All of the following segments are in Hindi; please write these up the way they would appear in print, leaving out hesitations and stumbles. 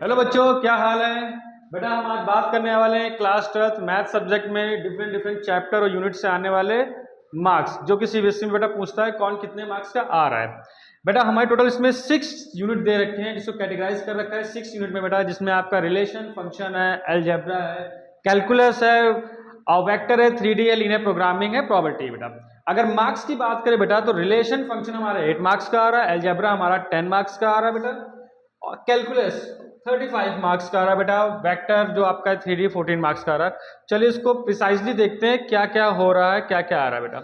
हेलो बच्चों, क्या हाल है। बेटा हम आज बात करने वाले हैं क्लास 12th मैथ सब्जेक्ट में डिफरेंट डिफरेंट चैप्टर और यूनिट से आने वाले मार्क्स, जो कि सीबीएसई में बेटा पूछता है कौन कितने मार्क्स का आ रहा है। बेटा हमारे टोटल इसमें 6 यूनिट दे रखे हैं, जिसको कैटेगराइज कर रखा है 6 यूनिट में बेटा, जिसमें आपका रिलेशन फंक्शन है, अलजेब्रा है, कैलकुलस है, वेक्टर है, 3D है, लीनियर प्रोग्रामिंग है, प्रॉपर्टी बेटा। अगर मार्क्स की बात करें बेटा तो रिलेशन फंक्शन हमारा 8 मार्क्स का आ रहा है, अलजेब्रा हमारा 10 मार्क्स का आ रहा है बेटा, और कैलकुलस 35 मार्क्स का आ रहा है बेटा, वेक्टर जो आपका 3D 14 मार्क्स का आ रहा है। चलिए इसको प्रिसाइजली देखते हैं क्या क्या हो रहा है, क्या क्या आ रहा है बेटा।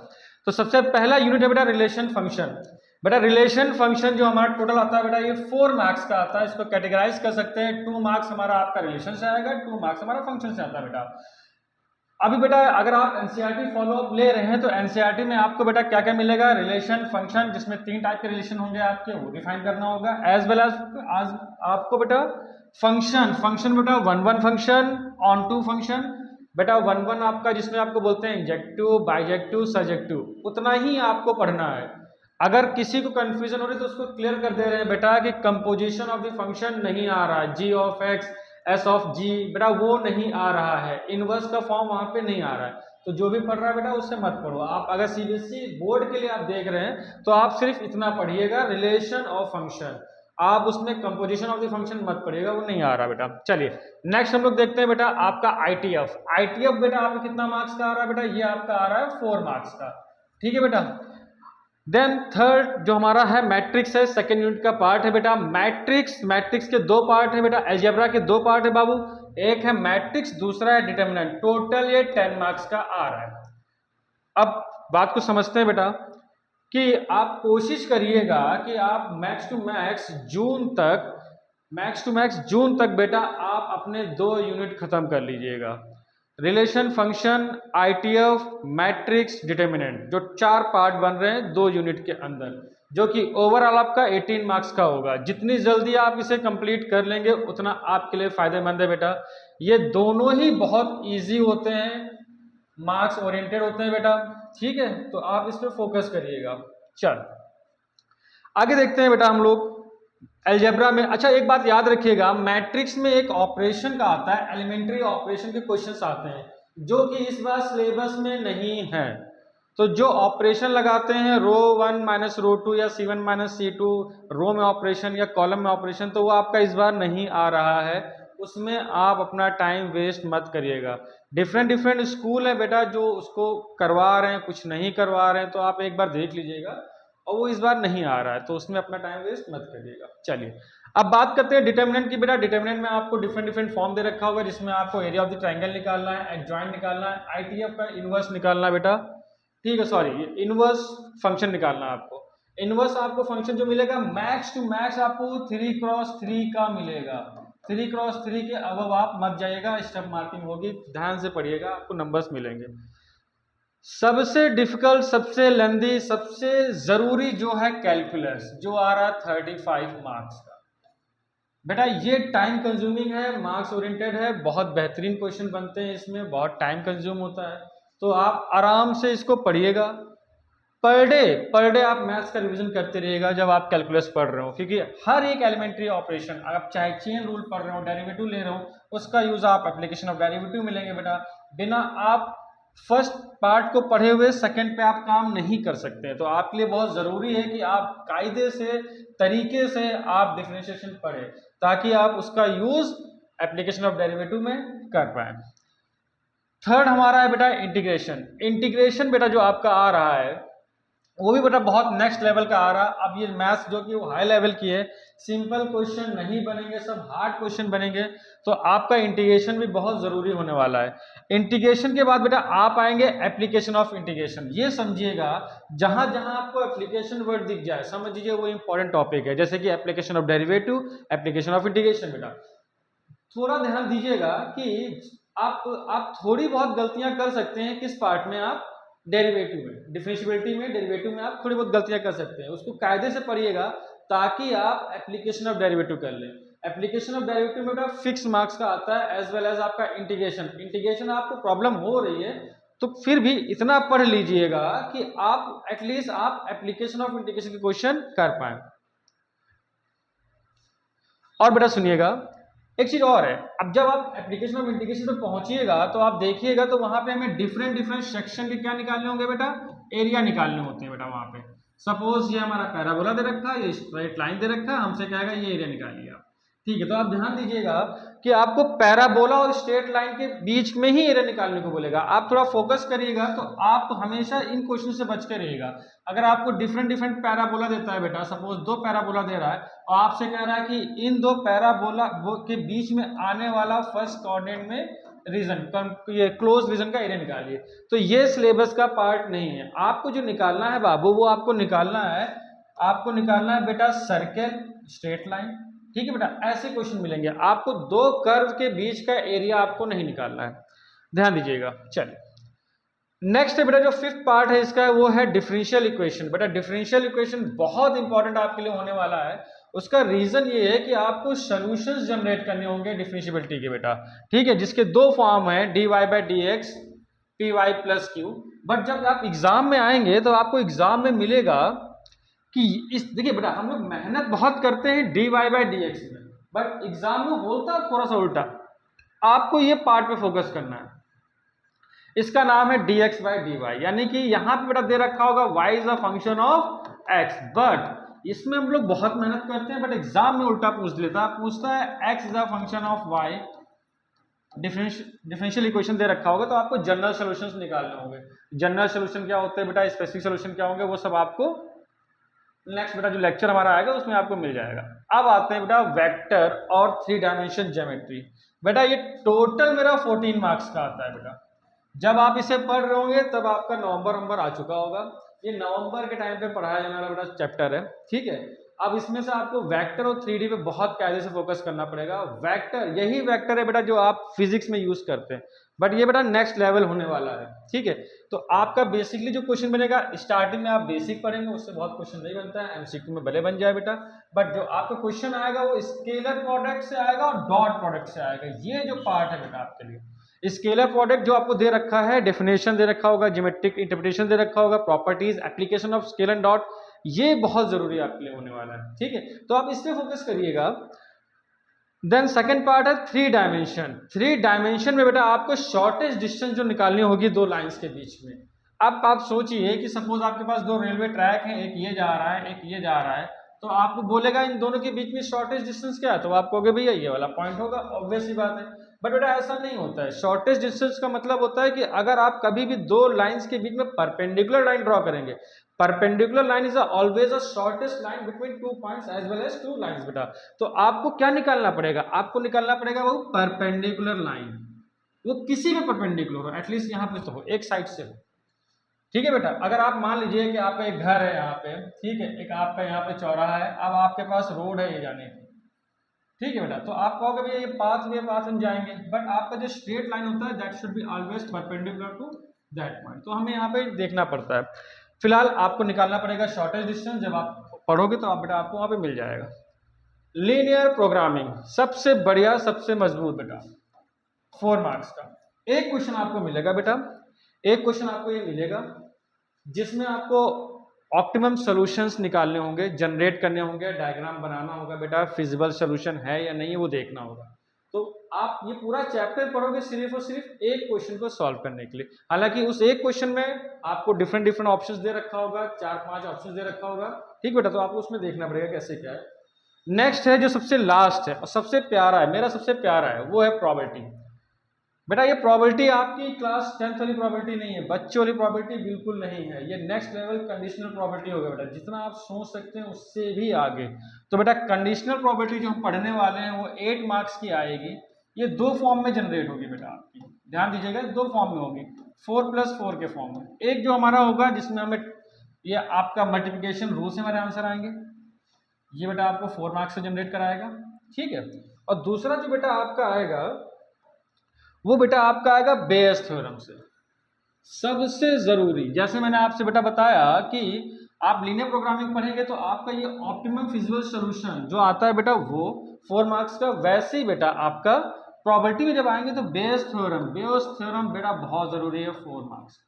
तो सबसे पहला यूनिट है बेटा रिलेशन फंक्शन। बेटा रिलेशन फंक्शन जो हमारा टोटल आता है बेटा ये 4 मार्क्स का आता है। इसको कैटेगराइज कर सकते हैं, 2 मार्क्स हमारा आपका रिलेशन से आएगा, 2 मार्क्स हमारा फंक्शन से आता है बेटा। अभी बेटा अगर आप एनसीईआरटी फॉलो अप ले रहे हैं तो एनसीईआरटी में आपको बेटा क्या क्या मिलेगा, रिलेशन फंक्शन, जिसमें 3 टाइप के रिलेशन होंगे आपके, वो डिफाइन करना होगा, एज वेल एज आपको बेटा फंक्शन फंक्शन बेटा one one function, onto function बेटा, वन वन आपका जिसमें आपको बोलते हैं इंजेक्टिव, बाइजेक्टिव, सजेक्टिव, उतना ही आपको पढ़ना है। अगर किसी को कंफ्यूजन हो रही है तो उसको क्लियर कर दे रहे हैं बेटा कि कंपोजिशन ऑफ द फंक्शन नहीं आ रहा है, जी ऑफ एक्स, एस ऑफ जी बेटा वो नहीं आ रहा है, इनवर्स का फॉर्म वहां पे नहीं आ रहा है। तो जो भी पढ़ रहा है बेटा उससे मत पढ़ो। आप अगर सीबीएसई बोर्ड के लिए आप देख रहे हैं तो आप सिर्फ इतना पढ़िएगा, रिलेशन ऑफ फंक्शन। आप उसमें कंपोजिशन ऑफ द फंक्शन मत पढ़िएगा, वो नहीं आ रहा बेटा। चलिए नेक्स्ट हम लोग देखते हैं बेटा आपका आईटीएफ। आईटीएफ बेटा आपका कितना मार्क्स का आ रहा है बेटा, ये आपका आ रहा है 4 मार्क्स का। ठीक है बेटा। देन थर्ड जो हमारा है मैट्रिक्स है, सेकेंड यूनिट का पार्ट है बेटा मैट्रिक्स। मैट्रिक्स के 2 पार्ट है बेटा, अलजेब्रा के 2 पार्ट है बाबू, एक है मैट्रिक्स, दूसरा है डिटरमिनेंट। टोटल ये 10 मार्क्स का आ रहा है। अब बात को समझते हैं बेटा कि आप कोशिश करिएगा कि आप मैक्स टू मैक्स जून तक बेटा आप अपने 2 यूनिट खत्म कर लीजिएगा। Relation function, ITF, matrix, determinant, जो 4 पार्ट बन रहे हैं 2 यूनिट के अंदर, जो कि ओवरऑल आपका 18 मार्क्स का होगा। जितनी जल्दी आप इसे कंप्लीट कर लेंगे उतना आपके लिए फायदेमंद है बेटा। ये दोनों ही बहुत इजी होते हैं, मार्क्स ओरिएंटेड होते हैं बेटा। ठीक है, तो आप इस पर फोकस करिएगा। चल आगे देखते हैं बेटा हम लोग अलजेब्रा में। अच्छा एक बात याद रखिएगा, मैट्रिक्स में एक ऑपरेशन का आता है, एलिमेंट्री ऑपरेशन के क्वेश्चंस आते हैं जो कि इस बार सिलेबस में नहीं है। तो जो ऑपरेशन लगाते हैं रो 1 माइनस रो 2 या C1 माइनस C2, रो में ऑपरेशन या कॉलम में ऑपरेशन, तो वो आपका इस बार नहीं आ रहा है। उसमें आप अपना टाइम वेस्ट मत करिएगा। डिफरेंट डिफरेंट स्कूल है बेटा जो उसको करवा रहे हैं, कुछ नहीं करवा रहे हैं, तो आप एक बार देख लीजिएगा। और वो इस बार नहीं आ रहा है तो उसमें अपना टाइम वेस्ट मत करिएगा। चलिए अब बात करते हैं डिटर्मिनेंट की। बेटा डिटर्मिनेंट में आपको डिफरेंट डिफरेंट फॉर्म दे रखा होगा, जिसमें आपको एरिया ऑफ द ट्रायंगल निकालना है, एडजॉइंट निकालना है, आईटीएफ का इनवर्स निकालना है बेटा। ठीक है, सॉरी इनवर्स फंक्शन निकालना है आपको। इनवर्स आपको फंक्शन जो मिलेगा मैक्स टू मैक्स आपको 3x3 का मिलेगा। 3x3 के अब आप मत जाइएगा, स्टेप मार्किंग होगी, ध्यान से पढ़िएगा, आपको नंबर्स मिलेंगे। सबसे डिफिकल्ट, सबसे लेंदी, सबसे जरूरी जो है कैलकुलस, जो आ रहा है 35 मार्क्स का। बेटा ये टाइम कंज्यूमिंग है, मार्क्स ओरिएंटेड है, बहुत बेहतरीन क्वेश्चन बनते हैं इसमें, बहुत टाइम कंज्यूम होता है। तो आप आराम से इसको पढ़िएगा। पर डे आप मैथ्स का रिवीजन करते रहिएगा जब आप कैलकुलस पढ़ रहे हो, क्योंकि हर एक एलिमेंट्री ऑपरेशन, आप चाहे चेन रूल पढ़ रहे हो, डेरिवेटिव ले रहे हो, उसका यूज आप एप्लीकेशन ऑफ डेरिवेटिव मिलेंगे बेटा। बिना आप फर्स्ट पार्ट को पढ़े हुए सेकंड पे आप काम नहीं कर सकते हैं। तो आपके लिए बहुत जरूरी है कि आप कायदे से, तरीके से आप डिफरेंशिएशन पढ़ें, ताकि आप उसका यूज एप्लीकेशन ऑफ डेरिवेटिव में कर पाए। थर्ड हमारा है बेटा इंटीग्रेशन। इंटीग्रेशन बेटा जो आपका आ रहा है वो भी बेटा बहुत नेक्स्ट लेवल का आ रहा है। अब ये मैथ्स जो कि वो हाई लेवल की है, सिंपल क्वेश्चन नहीं बनेंगे, सब हार्ड क्वेश्चन बनेंगे। तो आपका इंटीग्रेशन भी बहुत जरूरी होने वाला है। इंटीग्रेशन के बाद बेटा आप आएंगे एप्लीकेशन ऑफ इंटीग्रेशन। ये समझिएगा जहां जहां आपको एप्लीकेशन वर्ड दिख जाए समझ लीजिए वो इंपॉर्टेंट टॉपिक है, जैसे कि application of derivative, application of integration. बेटा थोड़ा ध्यान दीजिएगा कि आप थोड़ी बहुत गलतियां कर सकते हैं, किस पार्ट में, आप डेरिवेटिव में, डिफरेंशिएबिलिटी में, डेरिवेटिव में आप थोड़ी बहुत गलतियां कर सकते हैं, उसको कायदे से पढ़िएगा ताकि आप एप्लीकेशन ऑफ डेरिवेटिव कर लें। एप्लीकेशन ऑफ डेरिवेटिव में बेटा फिक्स मार्क्स का आता है, एज वेल एज आपका इंटीग्रेशन। इंटीग्रेशन आपको प्रॉब्लम हो रही है तो फिर भी इतना पढ़ लीजिएगा कि आप एटलीस्ट आप एप्लीकेशन ऑफ इंटीग्रेशन के क्वेश्चन कर पाए। और बेटा सुनिएगा, एक चीज और है, अब जब आप एप्लीकेशन ऑफ इंटीग्रेशन पे पहुंचिएगा तो आप देखिएगा तो वहां पे हमें डिफरेंट डिफरेंट सेक्शन के क्या निकालने होंगे बेटा, एरिया निकालने होते हैं बेटा वहां पे। सपोज ये हमारा पैराबोला दे रखा है, ये स्ट्रेट लाइन दे रखा है, हमसे कहेगा ये एरिया निकालिए आप। ठीक है, तो आप ध्यान दीजिएगा कि आपको पैराबोला और स्ट्रेट लाइन के बीच में ही एरिया निकालने को बोलेगा। आप थोड़ा फोकस करिएगा तो आप हमेशा इन क्वेश्चन से बच के रहिएगा। अगर आपको डिफरेंट डिफरेंट पैराबोला देता है बेटा, सपोज 2 पैराबोला दे रहा है और आपसे कह रहा है कि इन 2 पैराबोला के बीच में आने वाला फर्स्ट कोऑर्डिनेट में रीजन, ये क्लोज रीजन का एरिया निकालिए, तो ये सिलेबस का पार्ट नहीं है। आपको जो निकालना है बाबू, वो आपको निकालना है, आपको निकालना है बेटा सर्कल, स्ट्रेट लाइन। ठीक है बेटा, ऐसे क्वेश्चन मिलेंगे आपको। 2 कर्व के बीच का एरिया आपको नहीं निकालना है, ध्यान दीजिएगा। चलिए नेक्स्ट है बेटा, जो 5th पार्ट है इसका, वो है डिफरेंशियल इक्वेशन। बेटा डिफरेंशियल इक्वेशन बहुत इंपॉर्टेंट आपके लिए होने वाला है। उसका रीजन ये है कि आपको सॉल्यूशंस जनरेट करने होंगे डिफरेंशिएबिलिटी के बेटा। ठीक है, जिसके 2 फॉर्म है, dy by D X, P Y plus Q. But जब आप एग्जाम में आएंगे तो आपको एग्जाम में मिलेगा कि इस, देखिए बेटा हम लोग मेहनत बहुत करते हैं dy बाई डी एक्स में, बट एग्जाम में होता थोड़ा सा उल्टा। आपको ये पार्ट पे फोकस करना है, इसका नाम है dx बाई डी वाई। यानी कि यहां पे बेटा दे रखा होगा y is a function of x, but इसमें हम लोग बहुत मेहनत करते हैं, बट एग्जाम में उल्टा पूछ लेता है, पूछता है x is a function of y। Differential equation दे रखा होगा तो आपको जनरल सॉल्यूशंस निकालने होंगे। जनरल सॉल्यूशन क्या होते हैं बेटा, स्पेसिफिक सॉल्यूशन क्या होंगे, वो सब आपको नेक्स्ट बेटा जो लेक्चर हमारा आएगा उसमें आपको मिल जाएगा। अब आते हैं बेटा वेक्टर और 3 डायमेंशन ज्योमेट्री। बेटा ये टोटल मेरा 14 मार्क्स का आता है बेटा। जब आप इसे पढ़ रहे होंगे तब आपका नवंबर आ चुका होगा। ये नवंबर के टाइम पे पढ़ाया जाने वाला बेटा चैप्टर है। ठीक है, अब इसमें से आपको वेक्टर और 3D पे बहुत कायदे से फोकस करना पड़ेगा। वेक्टर, यही वेक्टर है बेटा जो आप फिजिक्स में यूज करते हैं, बट ये बेटा नेक्स्ट लेवल होने वाला है। ठीक है, तो आपका बेसिकली जो क्वेश्चन बनेगा, स्टार्टिंग में आप बेसिक पढ़ेंगे, उससे बहुत क्वेश्चन नहीं बनता है, एमसीक्यू में भले बन जाए बेटा, बट जो आपका क्वेश्चन आएगा वो स्केलर प्रोडक्ट से आएगा और डॉट प्रोडक्ट से आएगा। ये जो पार्ट है बेटा आपके लिए, स्केलर प्रोडक्ट जो आपको दे रखा है, डेफिनेशन दे रखा होगा, ज्योमेट्रिक इंटरप्रिटेशन दे रखा होगा, properties, application of scalar and dot, ये बहुत जरूरी आपके लिए होने वाला है। ठीक है, तो आप इस पे फोकस करिएगा। देन सेकंड पार्ट है 3 डायमेंशन। 3 डायमेंशन में बेटा आपको शॉर्टेस्ट डिस्टेंस जो निकालनी होगी 2 लाइंस के बीच में। अब आप सोचिए कि सपोज आपके पास 2 रेलवे ट्रैक हैं, एक ये जा रहा है, एक ये जा रहा है, तो आपको बोलेगा इन दोनों के बीच में शॉर्टेस्ट डिस्टेंस क्या है, तो आप कहोगे भैया ये वाला पॉइंट होगा, ऑब्वियस सी बात है। बट बेटा ऐसा नहीं होता है। शॉर्टेस्ट डिस्टेंस का मतलब होता है कि अगर आप कभी भी 2 लाइंस के बीच में परपेंडिकुलर लाइन ड्रॉ करेंगे, perpendicular line is always a shortest line between 2 points as well as 2 lines बेटा। तो आपको क्या निकालना पड़ेगा, आपको निकालना पड़ेगा वो परपेंडिकुलर लाइन, वो किसी भी परपेंडिकुलर हो, एटलीस्ट यहाँ पे तो हो, एक साइड से हो। ठीक है बेटा, अगर आप मान लीजिए कि आपका एक घर है यहाँ पे, ठीक है, एक आपका यहाँ पे चौराहा है, अब आपके पास रोड है ये जाने की। ठीक है बेटा, तो आप कहोगे भैया ये पाथ वे पाथ हम जाएंगे, बट आपका जो स्ट्रेट लाइन होता है that should be always perpendicular to that point. तो हमें यहाँ पे देखना पड़ता है। फिलहाल आपको निकालना पड़ेगा शॉर्टेस्ट डिस्टेंस, जब आप पढ़ोगे तो आप बेटा आपको वहां पे मिल जाएगा। लीनियर प्रोग्रामिंग सबसे बढ़िया, सबसे मजबूत बेटा, 4 मार्क्स का। एक क्वेश्चन आपको मिलेगा बेटा, एक क्वेश्चन आपको ये मिलेगा जिसमें आपको ऑप्टिमम सॉल्यूशंस निकालने होंगे, जनरेट करने होंगे, डायग्राम बनाना होगा बेटा, फिजिबल सॉल्यूशन है या नहीं है वो देखना होगा। तो आप ये पूरा चैप्टर पढ़ोगे सिर्फ और सिर्फ एक क्वेश्चन को सॉल्व करने के लिए। हालांकि उस एक क्वेश्चन में आपको डिफरेंट डिफरेंट ऑप्शंस दे रखा होगा, 4-5 ऑप्शंस दे रखा होगा। ठीक बेटा, तो आपको उसमें देखना पड़ेगा कैसे क्या है। नेक्स्ट है जो सबसे लास्ट है और सबसे प्यारा है, मेरा सबसे प्यारा है, वो है प्रोबेबिलिटी। बेटा ये प्रोबेबिलिटी आपकी क्लास 10th वाली प्रोबेबिलिटी नहीं है, बच्चे वाली प्रोबेबिलिटी बिल्कुल नहीं है, ये नेक्स्ट लेवल कंडीशनल प्रोबेबिलिटी होगा बेटा, जितना आप सोच सकते हैं उससे भी आगे। तो बेटा कंडीशनल प्रोबेबिलिटी जो हम पढ़ने वाले हैं वो 8 मार्क्स की आएगी। ये 2 फॉर्म में जनरेट होगी बेटा आपकी, ध्यान दीजिएगा, 2 फॉर्म में होगी, 4+4 के फॉर्म में। एक जो हमारा होगा जिसमें हमें ये आपका मल्टीप्लिकेशन रूल से हमारे आंसर आएंगे, ये बेटा आपको 4 मार्क्स से जनरेट कराएगा। ठीक है, और दूसरा जो बेटा आपका आएगा वो बेटा आपका आएगा बेयस थ्योरम से। सबसे जरूरी, जैसे मैंने आपसे बेटा बताया कि आप लीनियर प्रोग्रामिंग पढ़ेंगे तो आपका ये ऑप्टिमम फिजिबल सॉल्यूशन जो आता है बेटा वो 4 मार्क्स का, वैसे ही बेटा आपका प्रोबेबिलिटी में जब आएंगे तो बेयस थ्योरम बेटा बहुत जरूरी है 4 मार्क्स।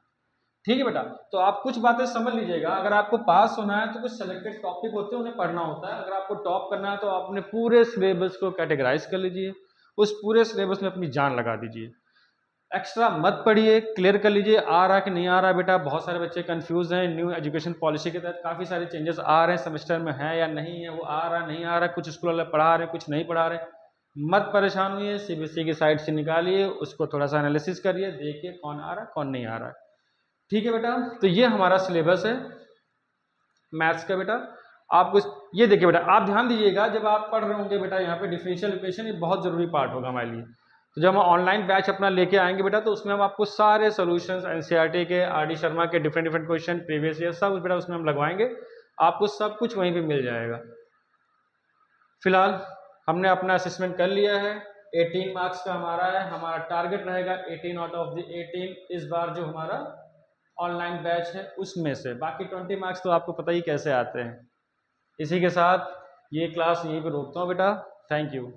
ठीक है बेटा, तो आप कुछ बातें समझ लीजिएगा। अगर आपको पास होना है तो कुछ सेलेक्टेड टॉपिक होते हैं उन्हें पढ़ना होता है, अगर आपको टॉप करना है तो आपने पूरे सिलेबस को कैटेगराइज कर लीजिए। उस पूरे सिलेबस में अपनी जान लगा दीजिए, एक्स्ट्रा मत पढ़िए, क्लियर कर लीजिए आ रहा कि नहीं आ रहा। बेटा बहुत सारे बच्चे कंफ्यूज हैं, न्यू एजुकेशन पॉलिसी के तहत काफ़ी सारे चेंजेस आ रहे हैं, सेमेस्टर में है या नहीं है, वो आ रहा नहीं आ रहा, कुछ स्कूल वाले पढ़ा रहे हैं कुछ नहीं पढ़ा रहे। मत परेशान हुई, सीबीएसई की साइट से निकालिए, उसको थोड़ा सा एनालिसिस करिए, देखिए कौन आ रहा है कौन नहीं आ रहा है। ठीक है बेटा, तो ये हमारा सिलेबस है मैथ्स का। बेटा आपको ये देखिए बेटा, आप ध्यान दीजिएगा जब आप पढ़ रहे होंगे बेटा, यहाँ पे डिफरेंशियल इक्वेशन ये बहुत ज़रूरी पार्ट होगा हमारे लिए। तो जब हम ऑनलाइन बैच अपना लेके आएंगे बेटा, तो उसमें हम आपको सारे सॉल्यूशंस एनसीईआरटी के, आरडी शर्मा के different different question previous year सब बेटा उसमें हम लगवाएंगे, आपको सब कुछ वहीं पे मिल जाएगा। फिलहाल हमने अपना असेसमेंट कर लिया है, 18 मार्क्स का हमारा है, हमारा टारगेट रहेगा 18 आउट ऑफ द 18 इस बार जो हमारा ऑनलाइन बैच है उसमें से। बाकी 20 मार्क्स तो आपको पता ही कैसे आते हैं। इसी के साथ ये क्लास यहीं पे रोकता हूँ बेटा, थैंक यू।